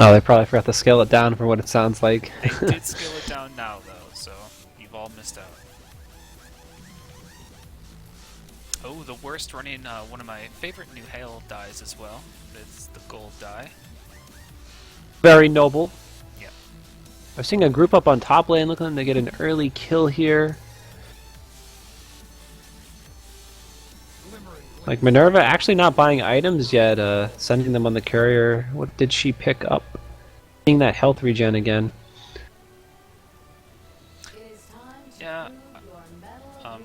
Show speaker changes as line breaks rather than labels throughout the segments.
Oh, they probably forgot to scale it down for what it sounds like.
They did scale it down now, though, so you've all missed out. Oh, the worst running one of my favorite new hail dies as well. It's the gold die.
Very noble.
Yeah.
I'm seeing a group up on top lane, looking to get an early kill here. Like Minerva actually not buying items yet, sending them on the courier. What did she pick up? Seeing that health regen again.
Yeah. Um,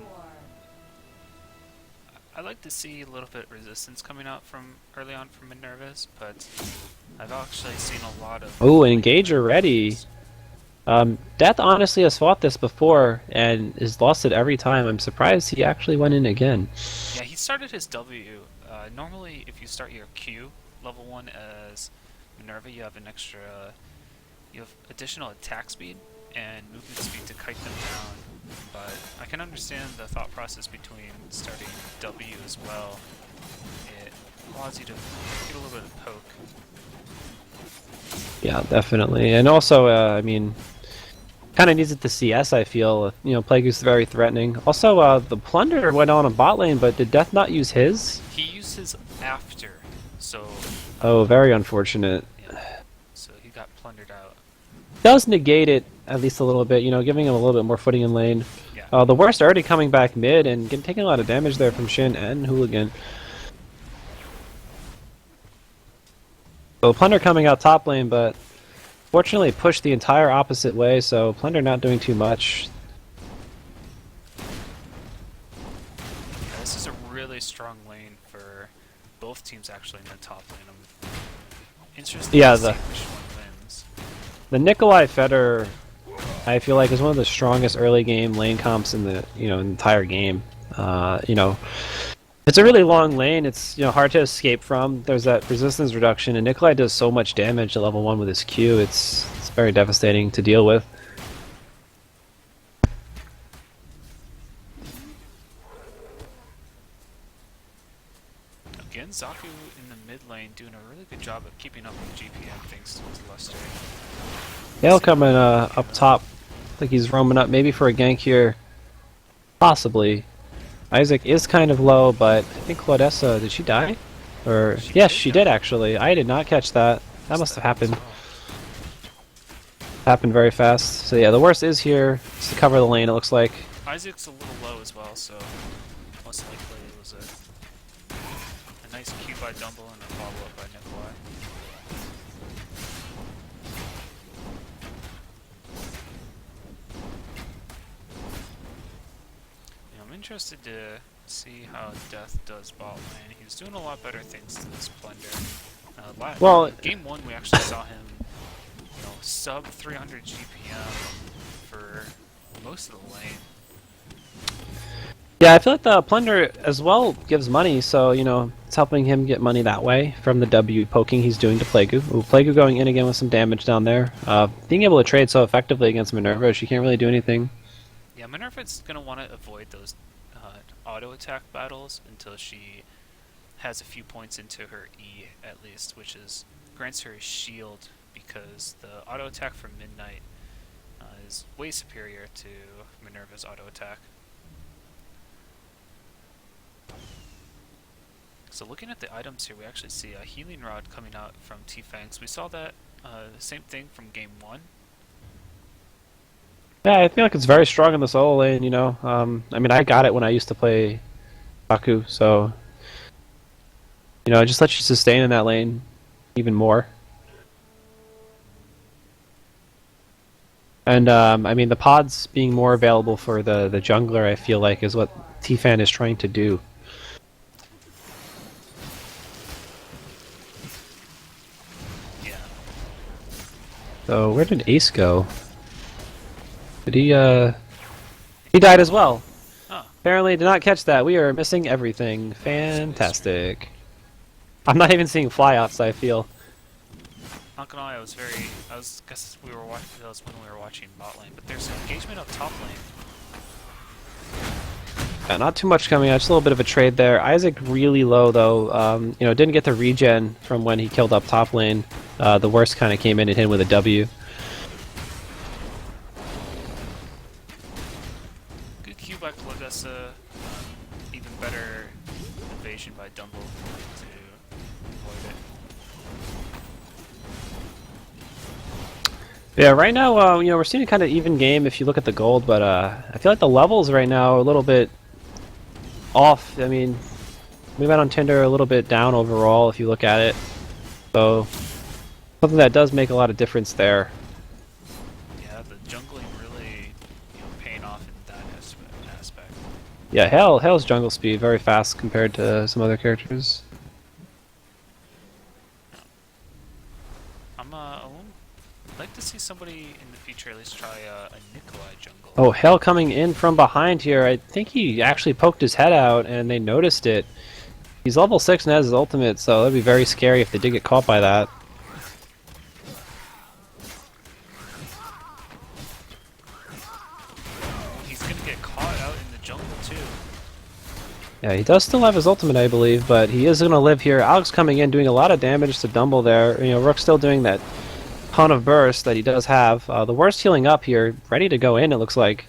I like to see a little bit resistance coming out from early on from Minerva's, but I've actually seen a lot of.
Oh, an engager ready. Death honestly has fought this before and has lost it every time. I'm surprised he actually went in again.
Yeah, he started his W. Normally, if you start your Q level 1 as Minerva, you have an extra. You have additional attack speed and movement speed to kite them down. But I can understand the thought process between starting W as well. It allows you to get a little bit of poke.
Yeah, definitely. And also, I mean, kind of needs it to CS, I feel. You know, Plague is very threatening. Also, the Plunder went on a bot lane, but did Death not use his?
He used his after, so
Oh, very unfortunate.
yeah, so he got plundered out.
Does negate it at least a little bit, you know, giving him a little bit more footing in lane.
Yeah.
The worst already coming back mid and taking a lot of damage there from Shin and Hooligan. So Plunder coming out top lane, but fortunately pushed the entire opposite way, so Plunder not doing too much.
Yeah, this is a really strong lane for both teams actually in the top lane. I'm interested to see which one wins.
The Nikolai Feder, I feel like, is one of the strongest early game lane comps in the entire game. You know, it's a really long lane. It's hard to escape from. There's that resistance reduction, and Nikolai does so much damage at level 1 with his Q. It's very devastating to deal with.
Again, Zaku in the mid lane doing a really good job of keeping up with GPM thanks to his Luster.
Gale coming up top. I think he's roaming up maybe for a gank here. Possibly. Isaac is kind of low, but I think Claudessa, did she die? Or yes, she did actually. I did not catch that. That must have happened. Happened very fast. So yeah, the worst is here. Just to cover the lane, it looks like.
Isaac's a little low as well, so most likely it was a nice Q by Dumble and a follow-up by Nikolai. Yeah, I'm interested to see how Death does bot lane. He's doing a lot better thanks to this Plunder.
Well,
Game 1 we actually saw him, sub 300 GPM for most of the lane.
yeah, I feel like the Plunder as well gives money, so it's helping him get money that way from the W poking he's doing to Plague. Ooh, Plague going in again with some damage down there. Being able to trade so effectively against Minerva, she can't really do anything.
Yeah, Minerva's gonna want to avoid those auto attack battles until she has a few points into her E at least, which grants her a shield because the auto attack from Midnight is way superior to Minerva's auto attack. So looking at the items here, we actually see a healing rod coming out from T-Fangs. We saw that same thing from game 1.
Yeah, I feel like it's very strong in the solo lane, I mean, I got it when I used to play Baku, so it just lets you sustain in that lane even more. And I mean, the pods being more available for the jungler, I feel like, is what T-Fan is trying to do.
Yeah.
So where did Ace go? Did he died as well.
Oh.
Apparently did not catch that. We are missing everything. Fantastic. I'm not even seeing fly-offs, I feel.
Not gonna lie, guess we were watching, that was when we were watching bot lane, but there's an engagement up top lane.
Yeah, not too much coming out, just a little bit of a trade there. Isaac really low though. You know, didn't get the regen from when he killed up top lane. The worst kind of came in and hit him with a W.
Good Q by Claudessa. Even better evasion by Dumble to avoid it.
Yeah, right now, you know, we're seeing a kind of even game if you look at the gold, but I feel like the levels right now are a little bit off. I mean, we went on Tinder a little bit down overall if you look at it. So, something that does make a lot of difference there.
Yeah, the jungling really, paying off in that aspect.
Yeah, Hale's jungle speed very fast compared to some other characters.
I'd like to see somebody in the future at least try a Nikolai jungle.
Oh, Hale coming in from behind here. I think he actually poked his head out and they noticed it. He's level 6 and has his ultimate, so that'd be very scary if they did get caught by that.
He's gonna get caught out in the jungle too.
Yeah, he does still have his ultimate, I believe, but he is going to live here. Alex coming in, doing a lot of damage to Dumble there. You know, Rook's still doing that ton of burst that he does have. The worst healing up here, ready to go in, it looks like.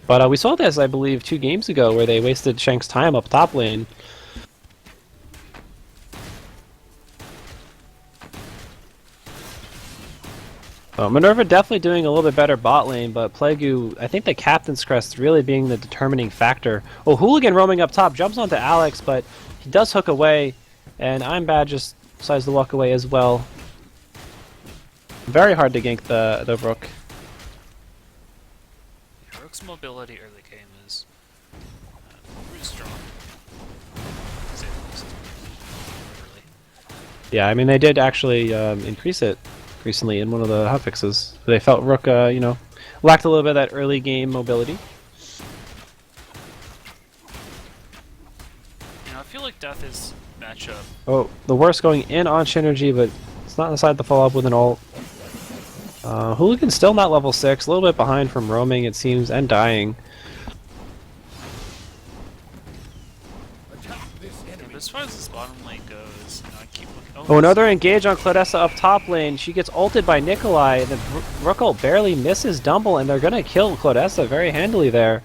But we saw this, I believe, 2 games ago, where they wasted Shank's time up top lane. Minerva definitely doing a little bit better bot lane, but Plague, I think the Captain's Crest really being the determining factor. Oh, Hooligan roaming up top, jumps onto Alex, but he does hook away, and I'm Bad just decides to walk away as well. Very hard to gank the Rook.
Yeah, Rook's mobility early game is pretty strong. To say the least. Literally.
Yeah, I mean they did actually increase it recently in one of the hotfixes. They felt Rook, you know, lacked a little bit of that early game mobility.
I feel like Death is matchup.
Oh, the worst going in on Synergy, but it's not inside the follow up with an ult. Hooligan's still not level 6, a little bit behind from roaming it seems, and dying.
Yeah, but as far as this bottom lane goes, I keep looking.
Oh, another engage on Claudessa up top lane. She gets ulted by Nikolai, and then Rook ult barely misses Dumble, and they're gonna kill Claudessa very handily there.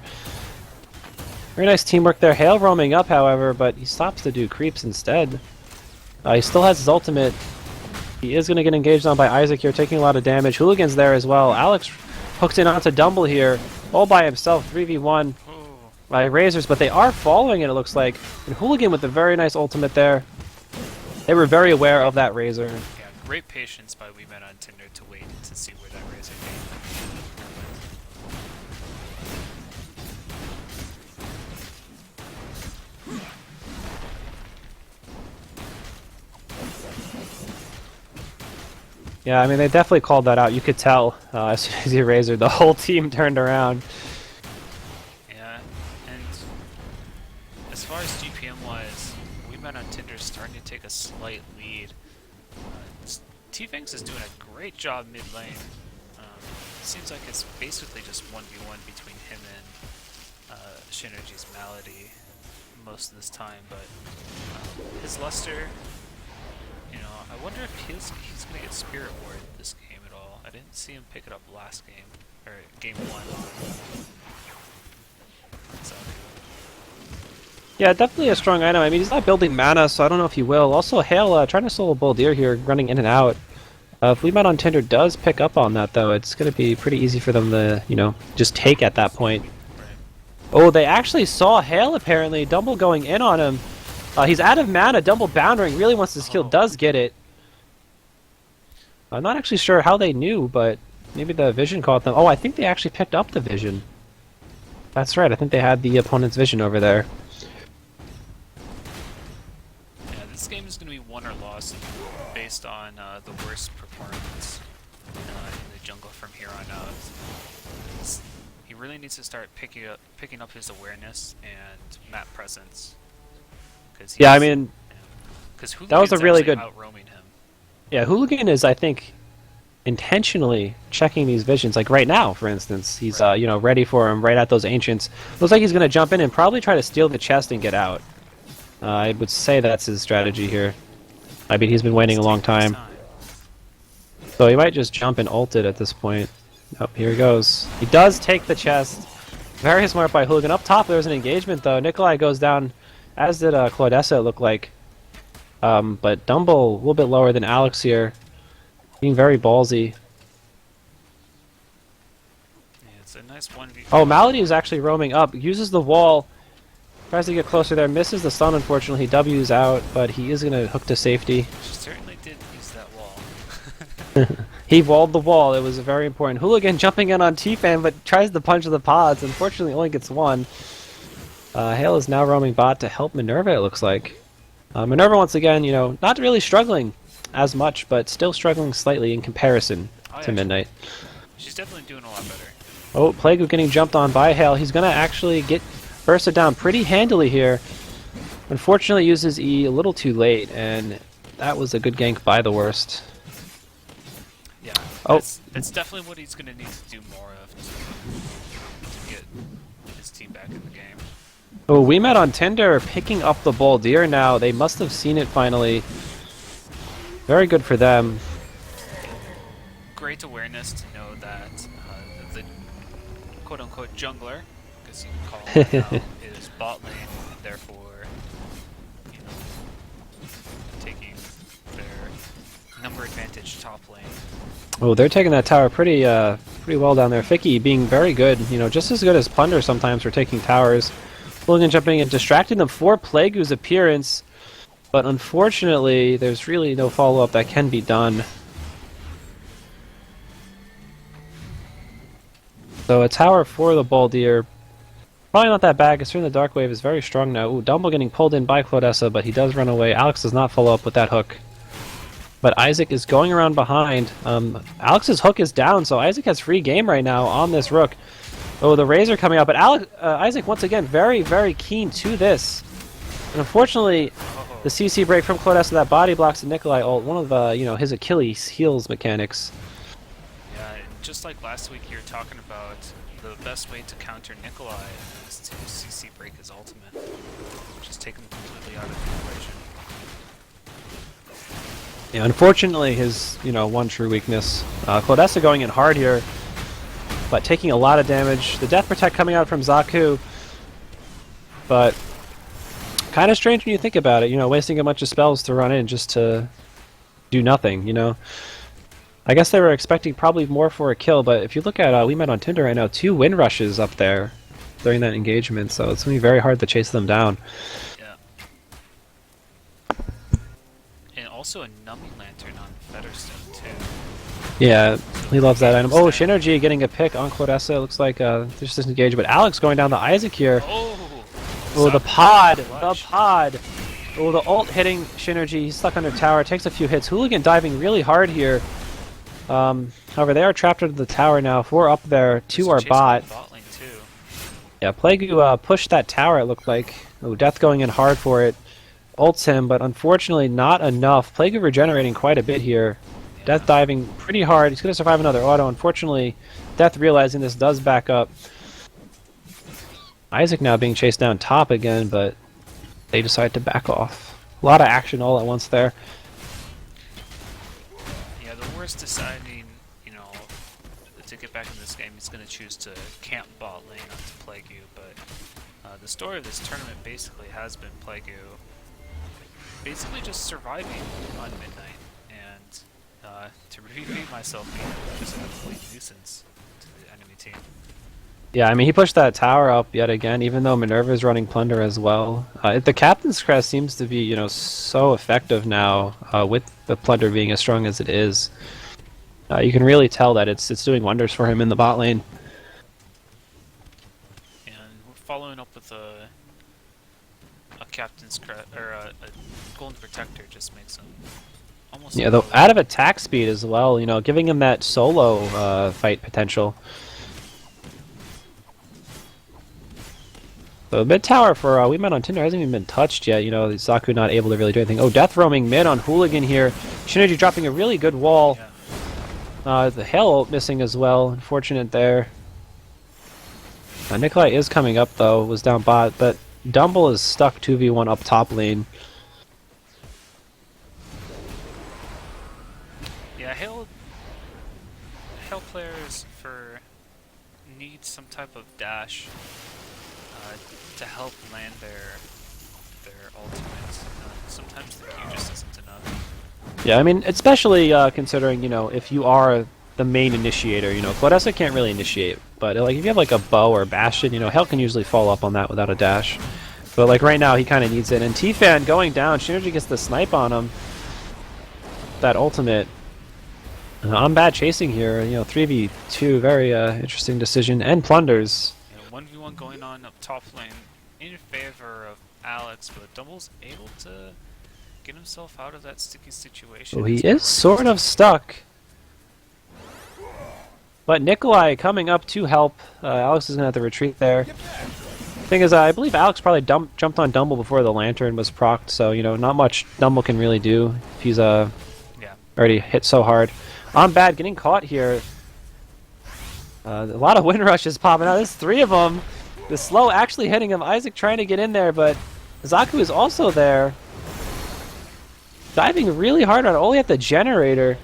Very nice teamwork there. Hale roaming up, however, but he stops to do creeps instead. He still has his ultimate. He is going to get engaged on by Isaac here, taking a lot of damage. Hooligan's there as well. Alex hooked in onto Dumble here, all by himself, 3v1 by Razors, but they are following it, it looks like. And Hooligan with a very nice ultimate there. They were very aware of that Razor.
Yeah, great patience by We Met on Tinder to wait to see where that Razor came.
Yeah, I mean, they definitely called that out. You could tell as soon as he Razor, the whole team turned around.
Yeah, and as far as GPM-wise, We Met on Tinder is starting to take a slight lead. T-Fangs is doing a great job mid lane. Seems like it's basically just 1v1 between him and Synergy's Malady most of this time, but his Luster, I wonder if he's going to get Spirit Ward this game at all. I didn't see him pick it up last game, or game 1. So.
Yeah, definitely a strong item. I mean, he's not building mana, so I don't know if he will. Also, Hale trying to solo Boldir here, running in and out. If We Met on Tinder does pick up on that, though, it's going to be pretty easy for them to, just take at that point.
Right.
Oh, they actually saw Hale, apparently. Dumble going in on him. He's out of mana. Dumble bounding. Really wants this kill. Does get it. I'm not actually sure how they knew, but maybe the vision caught them. Oh, I think they actually picked up the vision. That's right. I think they had the opponent's vision over there.
Yeah, this game is going to be won or lost based on the worst performance in the jungle from here on out. He really needs to start picking up his awareness and map presence.
Yeah, I mean,
because
that was a really good
out roaming him.
Yeah, Hooligan is, I think, intentionally checking these visions. Like right now, for instance, he's you know, ready for him right at those ancients. Looks like he's going to jump in and probably try to steal the chest and get out. I would say that's his strategy here. I mean, he's been waiting a long time. So he might just jump and ult it at this point. Oh, here he goes. He does take the chest. Very smart by Hooligan. Up top, there's an engagement, though. Nikolai goes down, as did Claudessa, it looked like. But Dumble, a little bit lower than Alex here. Being very ballsy.
Yeah, it's a nice 1v.
Oh, Malady is actually roaming up. Uses the wall. Tries to get closer there. Misses the stun, unfortunately. He W's out, but he is going to hook to safety.
She certainly did use that wall.
He walled the wall. It was very important. Hooligan jumping in on T-Fan, but tries to punch the pods. Unfortunately, only gets one. Hale is now roaming bot to help Minerva, it looks like. Minerva, once again, you know, not really struggling as much, but still struggling slightly in comparison to Midnight.
She's definitely doing a lot better.
Oh, Plague getting jumped on by Hale. He's going to actually get bursted down pretty handily here. Unfortunately, uses E a little too late, and that was a good gank by the worst.
Yeah,
oh,
it's definitely what he's going to need to do more of to get his team back in the game.
Oh, we met on Tinder picking up the Baldir now. They must have seen it finally. Very good for them.
Great awareness to know that the quote-unquote jungler, because you can call it now, is bot lane, and therefore, you know, taking their number advantage top lane.
Oh, they're taking that tower pretty well down there. Ficky being very good, you know, just as good as Plunder sometimes for taking towers. Hooligan jumping and distracting them for Plague's appearance, but unfortunately, there's really no follow-up that can be done. So a tower for the Baldir. Probably not that bad, considering the Dark Wave is very strong now. Ooh, Dumble getting pulled in by Claudessa, but he does run away. Alex does not follow up with that hook. But Isaac is going around behind. Alex's hook is down, so Isaac has free game right now on this Rook. Oh, the Razor coming out, but Isaac, once again, very, very keen to this. And unfortunately, the CC break from Claudessa, that body blocks the Nikolai ult, one of you know, his Achilles heels mechanics.
Yeah, and just like last week, you were talking about the best way to counter Nikolai is to CC break his ultimate, just take him completely out of the equation.
Yeah, unfortunately, his, you know, one true weakness. Claudessa going in hard here, but taking a lot of damage. The Death Protect coming out from Zaku, but kind of strange when you think about it, you know, wasting a bunch of spells to run in just to do nothing, you know. I guess they were expecting probably more for a kill, but if you look at, we met on Tinder right now, 2 win rushes up there during that engagement, so it's going to be very hard to chase them down.
Yeah. And also a numbing lantern on Featherstone too.
Yeah, he loves that item. Oh, Shinergy getting a pick on Claudessa. It looks like there's disengaged, but Alex going down the Isaac here. Oh, the pod! The pod! Oh, the ult hitting Shinergy. He's stuck under tower. Takes a few hits. Hooligan diving really hard here. However, they are trapped under the tower now. 4 up there. 2 are bot. Yeah, Plague pushed that tower, it looked like. Oh, Death going in hard for it. Ults him, but unfortunately not enough. Plague regenerating quite a bit here. Death diving pretty hard. He's going to survive another auto. Unfortunately, Death realizing this does back up. Isaac now being chased down top again, but they decide to back off. A lot of action all at once there.
Yeah, the worst deciding, you know, to get back in this game, he's going to choose to camp bot lane not to Plague you, but the story of this tournament basically has been Plague you basically just surviving on Midnight, and to repeat myself, being just a complete nuisance to the enemy team.
Yeah, I mean, he pushed that tower up yet again, even though Minerva's running Plunder as well. The Captain's Crest seems to be, you know, so effective now, with the Plunder being as strong as it is. You can really tell that it's doing wonders for him in the bot lane.
And we're following up with a Captain's Crest, or a Golden Protector just makes him almost...
Yeah, though, out of attack speed as well, you know, giving him that solo fight potential. So mid tower for we met on Tinder hasn't even been touched yet. You know, Zaku not able to really do anything. Oh, Death roaming mid on Hooligan here. Shinergy dropping a really good wall.
Yeah.
The Hail ult missing as well. Unfortunate there. Nikolai is coming up though. Was down bot, but Dumble is stuck 2v1 up top lane.
Yeah, Hail players need some type of dash to help land their ultimates. Sometimes the Q just isn't enough.
Yeah, I mean, especially considering, you know, if you are the main initiator, you know, Claudessa can't really initiate, but like if you have like a bow or Bastion, you know, Hell can usually follow up on that without a dash. But like right now, he kind of needs it. And T-Fan going down, Synergy gets the snipe on him. That ultimate. On bad chasing here, you know, 3v2, very interesting decision. And plunders.
You know, 1v1 going on up top lane in favor of Alex, but Dumble's able to get himself out of that sticky situation.
Oh, he is sort of stuck. But Nikolai coming up to help. Alex is going to have to retreat there. Thing is, I believe Alex probably jumped on Dumble before the Lantern was procced, so, you know, not much Dumble can really do if he's already hit so hard. On bad, getting caught here. A lot of wind rushes popping out. There's 3 of them. The slow actually hitting him. Isaac trying to get in there, but Zaku is also there. Diving really hard on only at the generator.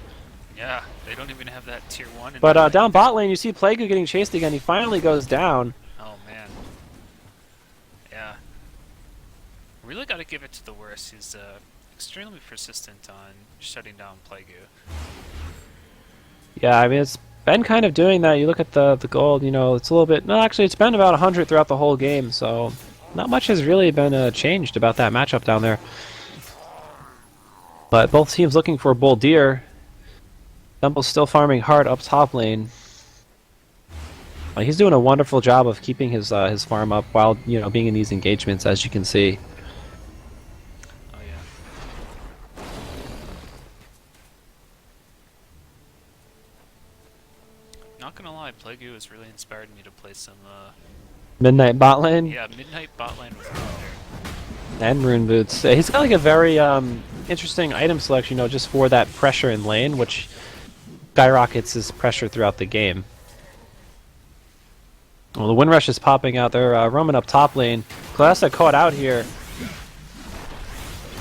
Yeah, they don't even have that tier 1.
But down bot lane, you see Plague getting chased again. He finally goes down.
Oh, man. Yeah. Really got to give it to the worst. He's extremely persistent on shutting down Plague.
Yeah, I mean, it's been kind of doing that. You look at the gold, you know, it's a little bit... No, actually, it's been about 100 throughout the whole game, so not much has really been changed about that matchup down there. But both teams looking for Boldir. Dumble's still farming hard up top lane. He's doing a wonderful job of keeping his farm up while, you know, being in these engagements, as you can see.
Oh, yeah. Not gonna lie, Plague has really inspired me to play some
Midnight bot lane?
yeah, Midnight bot lane with Thunder.
And Rune Boots. He's got like a very interesting item selection, you know, just for that pressure in lane, which skyrockets his pressure throughout the game. Well, the Wind Rush is popping out. They're roaming up top lane. Claudessa caught out here.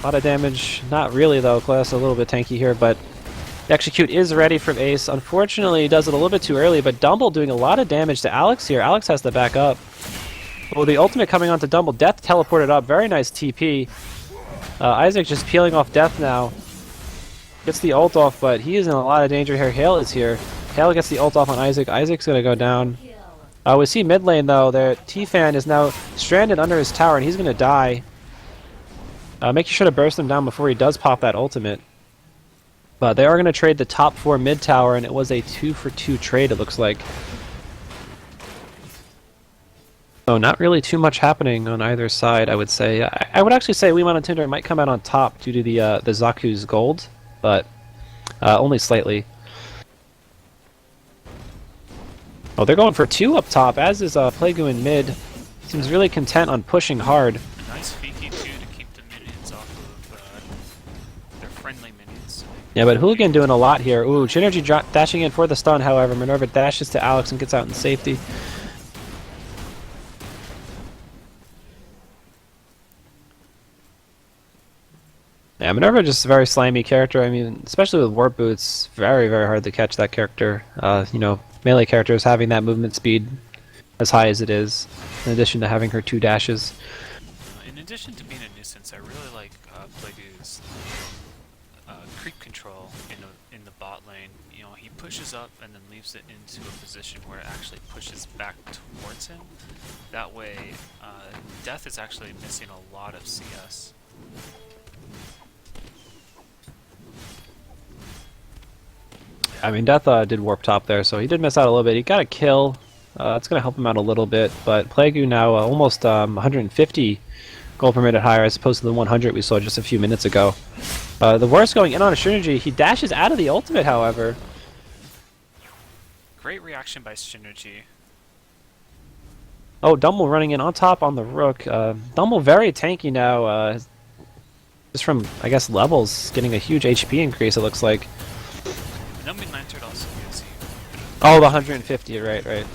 A lot of damage. Not really, though. Claudessa a little bit tanky here, but the Execute is ready from Ace. Unfortunately, he does it a little bit too early, but Dumble doing a lot of damage to Alex here. Alex has to back up. Oh, the ultimate coming onto Dumble. Death teleported up. Very nice TP. Isaac just peeling off Death now. Gets the ult off, but he is in a lot of danger here. Hale is here. Hale gets the ult off on Isaac. Isaac's going to go down. We see mid lane, though. Their T-Fan is now stranded under his tower, and he's going to die. Make sure to burst him down before he does pop that ultimate. But they are going to trade the top 4 mid tower, and it was a 2-for-2 trade, it looks like. So not really too much happening on either side, I would say. I would actually say We on Tinder might come out on top due to the Zaku's gold, but only slightly. Oh, they're going for 2 up top, as is Plague in mid. Seems really content on pushing hard.
A nice Fiki too to keep the minions off of their friendly minions.
Yeah, but Hooligan doing a lot here. Ooh, Synergy dashing in for the stun, however. Minerva dashes to Alex and gets out in safety. Yeah, Minerva just a very slimy character. I mean, especially with Warp Boots, very, very hard to catch that character. You know, melee characters having that movement speed as high as it is, in addition to having her 2 dashes.
In addition to being a nuisance, I really like Plague's creep control in the bot lane. You know, he pushes up and then leaves it into a position where it actually pushes back towards him. That way, Death is actually missing a lot of CS.
I mean, Death did warp top there, so he did miss out a little bit. He got a kill. That's going to help him out a little bit, but Plague now almost 150 gold per minute higher as opposed to the 100 we saw just a few minutes ago. The worst going in on a Synergy. He dashes out of the ultimate, however.
Great reaction by Synergy.
Oh, Dumble running in on top on the Rook. Dumble very tanky now. Just from, I guess, levels, getting a huge HP increase, it looks like.
Numbing Lantern also gives
Oh, the 150, right, right.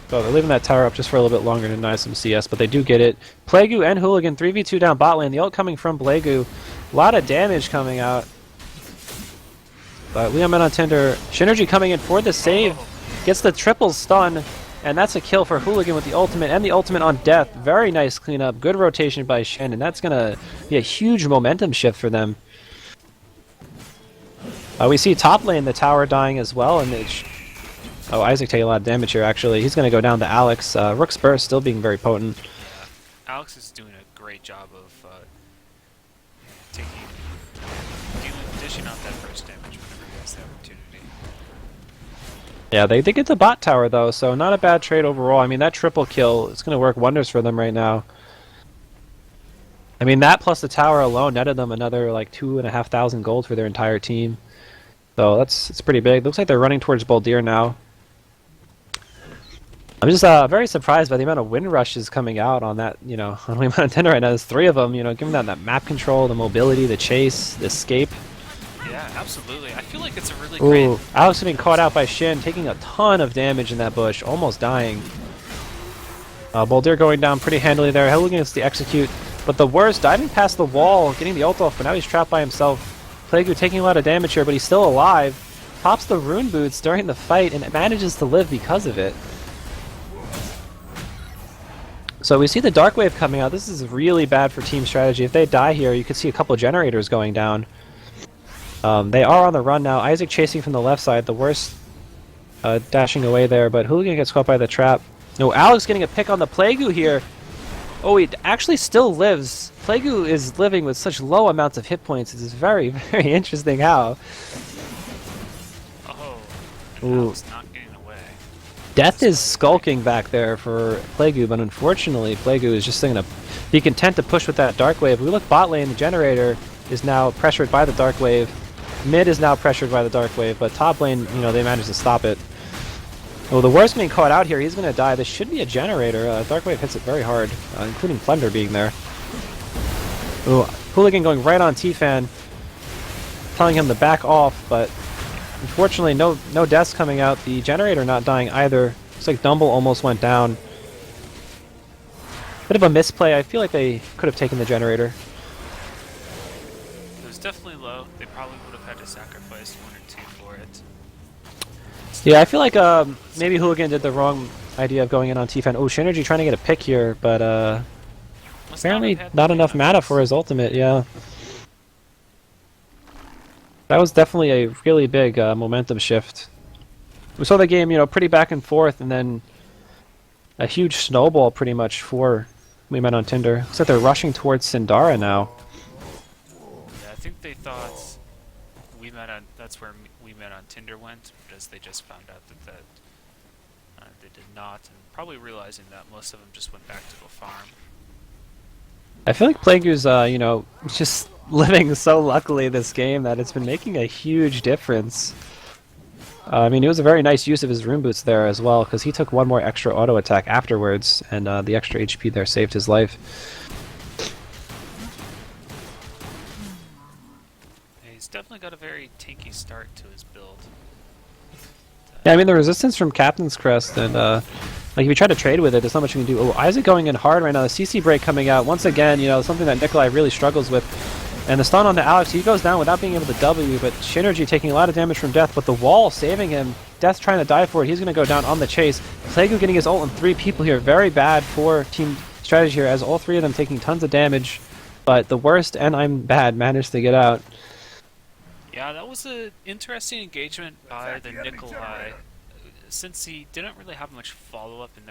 So they're leaving that tower up just for a little bit longer to deny some CS, but they do get it. Plague and Hooligan 3v2 down bot lane. The ult coming from Plague. A lot of damage coming out. But Leon on Tinder. Synergy coming in for the save. Gets the triple stun. And that's a kill for Hooligan with the ultimate and the ultimate on death. Very nice cleanup. Good rotation by Shen. And that's going to be a huge momentum shift for them. We see top lane, the tower dying as well. And oh, Isaac taking a lot of damage here, actually. He's going to go down to Alex. Rook's Burst still being very potent.
Yeah. Alex is doing a great job of dishing out that first damage whenever he has the opportunity.
Yeah, they did get the bot tower, though, so not a bad trade overall. I mean, that triple kill is going to work wonders for them right now. I mean, that plus the tower alone netted them another, like, 2,500 gold for their entire team. So it's pretty big. Looks like they're running towards Baldir now. I'm just very surprised by the amount of wind rushes coming out on that, you know, on Tinder right now. There's 3 of them, you know, given that map control, the mobility, the chase, the escape.
Yeah, absolutely. I feel like it's a really
Ooh,
great...
Alex getting caught out by Shin, taking a ton of damage in that bush, almost dying. Baldir going down pretty handily there. Hooligan gets the execute, but the worst, diving past the wall, getting the ult off, but now he's trapped by himself. Plague taking a lot of damage here, but he's still alive. Pops the rune boots during the fight and manages to live because of it. So we see the Dark Wave coming out. This is really bad for team strategy. If they die here, you could see a couple generators going down. They are on the run now. Isaac chasing from the left side. The worst dashing away there, but Hooligan gets caught by the trap. No, Alex getting a pick on the Plague here. Oh, he actually still lives. Plague is living with such low amounts of hit points. It is very, very interesting how.
Oh,
Ooh.
Alex not getting away.
Death is skulking back there for Plague, but unfortunately, Plague is just going to be content to push with that Dark Wave. We look bot lane, the generator is now pressured by the Dark Wave. Mid is now pressured by the Dark Wave, but top lane, you know, they managed to stop it. Oh, the worst being caught out here. He's going to die. This should be a generator. Dark Wave hits it very hard, including Plunder being there. Ooh, Hooligan going right on T-Fan, telling him to back off, but unfortunately no deaths coming out. The generator not dying either. Looks like Dumble almost went down. Bit of a misplay. I feel like they could have taken the generator.
It was definitely low. They probably would have had to sacrifice 1 or 2 for it.
Yeah, I feel like maybe Hooligan did the wrong idea of going in on T-Fan. Oh, Synergy trying to get a pick here, but apparently not enough mana for his ultimate, yeah. That was definitely a really big momentum shift. We saw the game, you know, pretty back and forth, and then a huge snowball pretty much for We Met on Tinder. Looks like they're rushing towards Sindara now.
Yeah, I think they thought that's where We Met on Tinder went, because they just found out that they did not, and probably realizing that most of them just went back to go farm.
I feel like Plague's, you know, just living so luckily this game that it's been making a huge difference. I mean, it was a very nice use of his rune boots there as well, because he took 1 more extra auto attack afterwards, and the extra HP there saved his life.
Yeah, he's definitely got a very tanky start to his build.
Yeah, I mean, the resistance from Captain's Crest, and like if you try to trade with it, there's not much you can do. Oh, Isaac going in hard right now. The CC break coming out once again. You know, something that Nikolai really struggles with. And the stun on the Alex, he goes down without being able to W, but Synergy taking a lot of damage from Death, but the wall saving him. Death trying to die for it. He's going to go down on the chase. Plague getting his ult on 3 people here. Very bad for team strategy here, as all 3 of them taking tons of damage. But the worst, and I'm bad, managed to get out.
Yeah, that was an interesting engagement by the Nikolai. Since he didn't really have much follow-up, and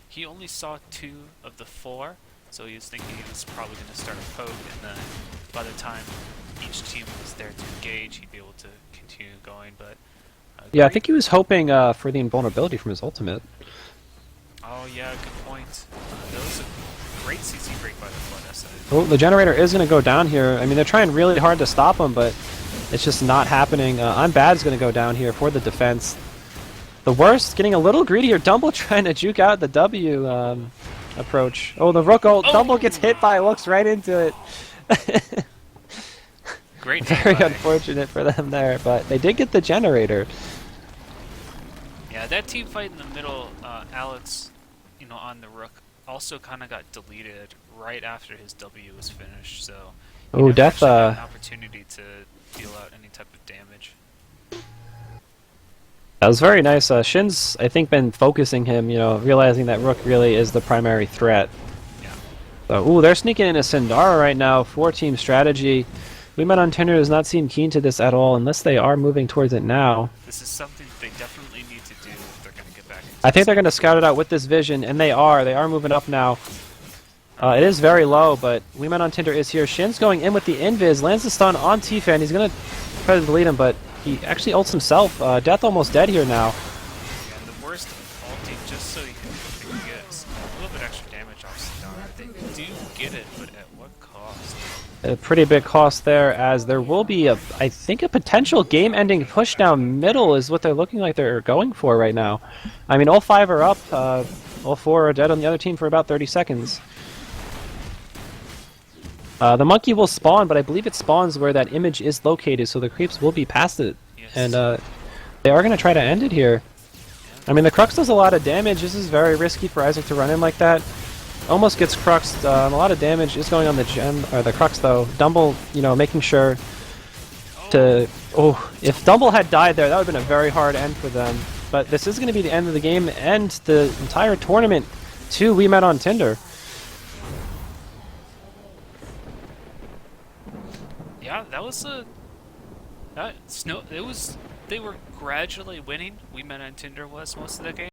he only saw 2 of the 4, so he was thinking he was probably going to start a poke, and then by the time each team was there to engage, he'd be able to continue going. But
yeah, I think he was hoping for the invulnerability from his ultimate.
Oh yeah, good point. That was a great CC break by the Flood SI.
Oh, the generator is going to go down here. I mean, they're trying really hard to stop him, but it's just not happening. I'm Bad's going to go down here for the defense. The worst, getting a little greedy here. Dumble trying to juke out the W approach. Oh, the Rook ult. Oh. Dumble gets hit by, looks right into it.
Great.
Very unfortunate for them there, but they did get the generator.
Yeah, that team fight in the middle, Alex, on the Rook, also kind of got deleted right after his W was finished, so he
Oh,
never
Death,
actually had an opportunity to deal out any type of damage.
that was very nice. Shin's, I think, been focusing him, realizing that Rook really is the primary threat.
Yeah.
So, ooh, they're sneaking into Sindara right now. 4-team strategy. We Met on Tinder does not seem keen to this at all, unless they are moving towards it now.
This is something they definitely need to do if they're going to get back into
I think
this
they're
game.
going to scout it out with this vision, and they are. They are moving up now. It is very low, but We Met on Tinder is here. Shin's going in with the invis, lands the stun on T-Fan. He's going to try to delete him, but he actually ults himself. Death almost dead here now.
Yeah, and the worst ulting just so you can get a little bit extra damage off Sindara. They do get it, but at what cost?
A pretty big cost there, as there will be, I think, a potential game-ending push down middle is what they're looking like they're going for right now. I mean, all 5 are up. All 4 are dead on the other team for about 30 seconds. The monkey will spawn, but I believe it spawns where that image is located, so the creeps will be past it.
Yes.
And they are going to try to end it here. I mean, the Crux does a lot of damage. This is very risky for Isaac to run in like that. Almost gets Cruxed. A lot of damage is going on the gem, or the Crux though. Dumble, making sure to... Oh, if Dumble had died there, that would have been a very hard end for them. But this is going to be the end of the game and the entire tournament to We Met on Tinder.
Yeah, that was a... It was... They were gradually winning. We Met on Tinder was most of the game.